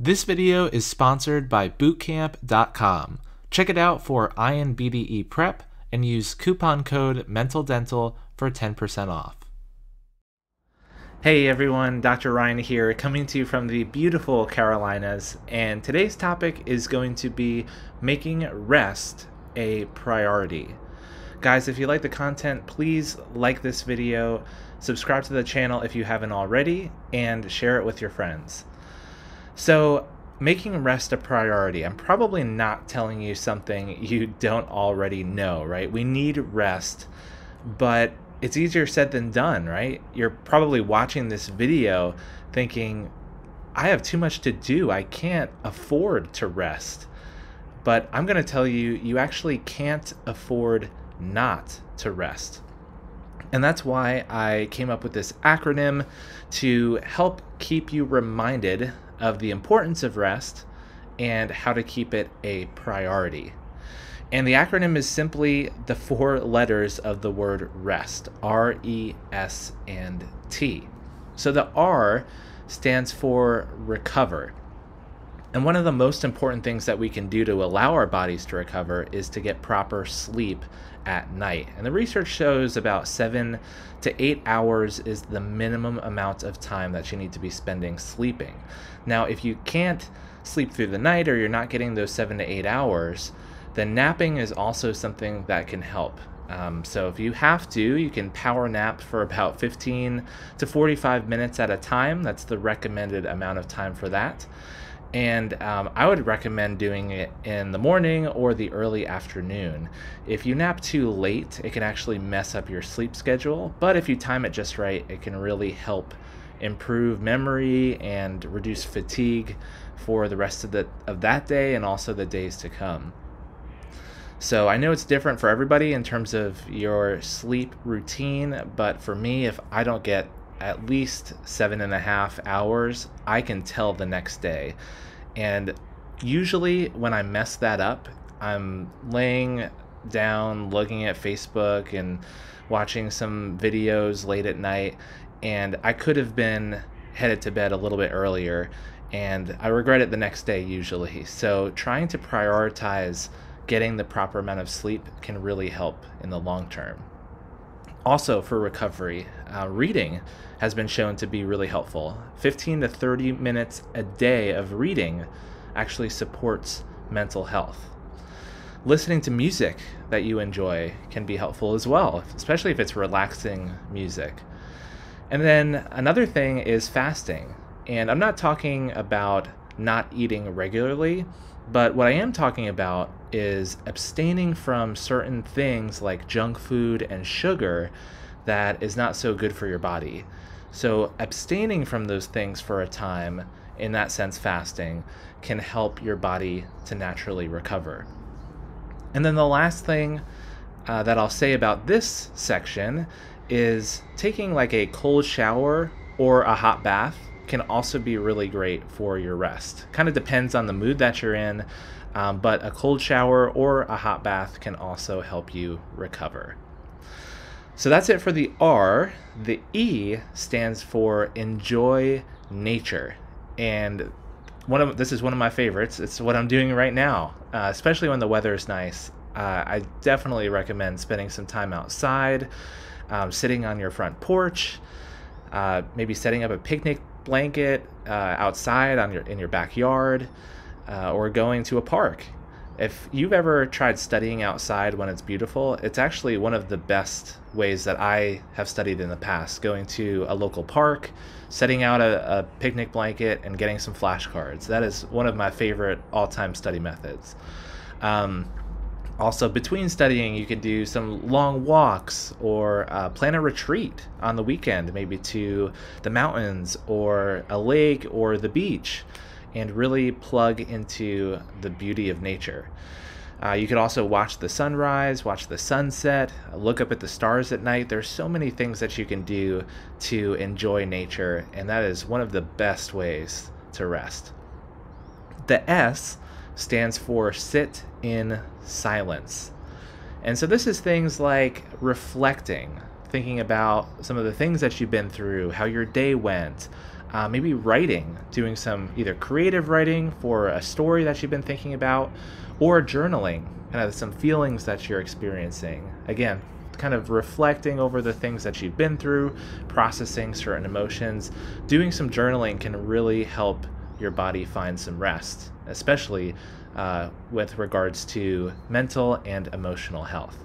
This video is sponsored by Bootcamp.com. Check it out for INBDE prep and use coupon code MENTALDENTAL for 10% off. Hey everyone, Dr. Ryan here, coming to you from the beautiful Carolinas, and today's topic is going to be making rest a priority. Guys, if you like the content, please like this video, subscribe to the channel if you haven't already, and share it with your friends. So, making rest a priority. I'm probably not telling you something you don't already know, right? We need rest, but it's easier said than done, right? You're probably watching this video thinking, I have too much to do. I can't afford to rest. But I'm going to tell you, you actually can't afford not to rest. And that's why I came up with this acronym to help keep you reminded of the importance of rest and how to keep it a priority. And the acronym is simply the 4 letters of the word rest, R-E-S and T. So the R stands for recover. And one of the most important things that we can do to allow our bodies to recover is to get proper sleep at night. And the research shows about 7 to 8 hours is the minimum amount of time that you need to be spending sleeping. Now, if you can't sleep through the night or you're not getting those 7 to 8 hours, then napping is also something that can help. So if you have to, you can power nap for about 15 to 45 minutes at a time. That's the recommended amount of time for that. And I would recommend doing it in the morning or the early afternoon. If you nap too late, it can actually mess up your sleep schedule, but if you time it just right, it can really help improve memory and reduce fatigue for the rest of that day and also the days to come. So I know it's different for everybody in terms of your sleep routine, but for me, if I don't get at least 7.5 hours, I can tell the next day. And usually when I mess that up, I'm laying down looking at Facebook and watching some videos late at night, and I could have been headed to bed a little bit earlier, and I regret it the next day usually. So trying to prioritize getting the proper amount of sleep can really help in the long term. Also, for recovery, reading has been shown to be really helpful. 15 to 30 minutes a day of reading actually supports mental health. Listening to music that you enjoy can be helpful as well, especially if it's relaxing music. And then another thing is fasting. And I'm not talking about not eating regularly, but what I am talking about is abstaining from certain things like junk food and sugar that is not so good for your body. So abstaining from those things for a time, in that sense fasting, can help your body to naturally recover. And then the last thing that I'll say about this section is taking like a cold shower or a hot bath can also be really great for your rest. Kind of depends on the mood that you're in, but a cold shower or a hot bath can also help you recover. So that's it for the R. The E stands for enjoy nature. And this is one of my favorites. It's what I'm doing right now, especially when the weather is nice. I definitely recommend spending some time outside, sitting on your front porch, maybe setting up a picnic blanket outside in your backyard, or going to a park. If you've ever tried studying outside when it's beautiful, it's actually one of the best ways that I have studied in the past, going to a local park, setting out a picnic blanket, and getting some flashcards. That is one of my favorite all-time study methods. Also, between studying, you can do some long walks or plan a retreat on the weekend, maybe to the mountains or a lake or the beach, and really plug into the beauty of nature. You could also watch the sunrise, watch the sunset, look up at the stars at night. There's so many things that you can do to enjoy nature, and that is one of the best ways to rest. The S stands for sit in silence. And so this is things like reflecting, thinking about some of the things that you've been through, how your day went, maybe writing, doing some either creative writing for a story that you've been thinking about, or journaling, kind of some feelings that you're experiencing. Again, kind of reflecting over the things that you've been through, processing certain emotions. Doing some journaling can really help your body find some rest, especially with regards to mental and emotional health.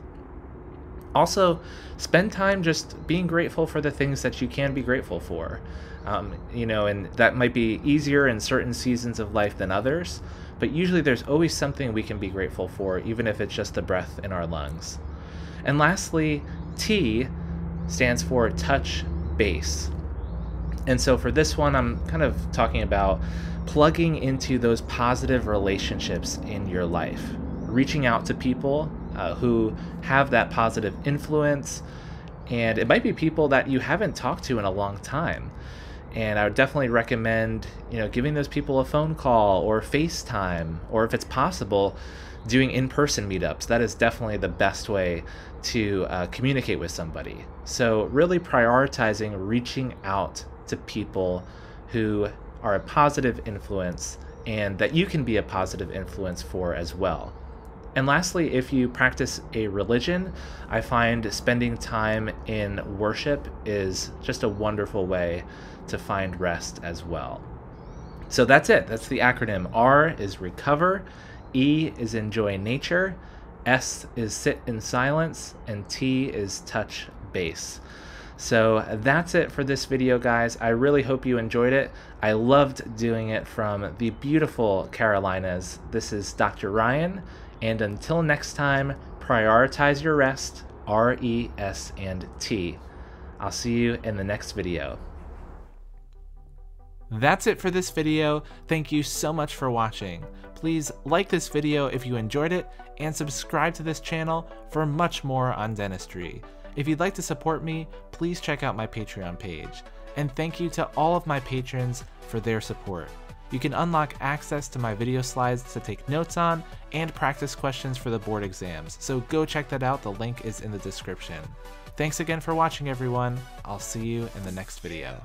Also, spend time just being grateful for the things that you can be grateful for. And that might be easier in certain seasons of life than others, but usually there's always something we can be grateful for, even if it's just the breath in our lungs. And lastly, T stands for touch base. And so for this one, I'm kind of talking about plugging into those positive relationships in your life, reaching out to people who have that positive influence. And it might be people that you haven't talked to in a long time. And I would definitely recommend, giving those people a phone call or FaceTime, or if it's possible, doing in-person meetups. That is definitely the best way to communicate with somebody. So really prioritizing reaching out to people who are a positive influence and that you can be a positive influence for as well. And lastly, if you practice a religion, I find spending time in worship is just a wonderful way to find rest as well. So that's it. That's the acronym. R is recover, E is enjoy nature, S is sit in silence, and T is touch base. So that's it for this video, guys. I really hope you enjoyed it. I loved doing it from the beautiful Carolinas. This is Dr. Ryan, and until next time, prioritize your rest, R, E, S, and T. I'll see you in the next video. That's it for this video. Thank you so much for watching. Please like this video if you enjoyed it, and subscribe to this channel for much more on dentistry. If you'd like to support me, please check out my Patreon page. And thank you to all of my patrons for their support. You can unlock access to my video slides to take notes on and practice questions for the board exams, so go check that out. The link is in the description. Thanks again for watching, everyone. I'll see you in the next video.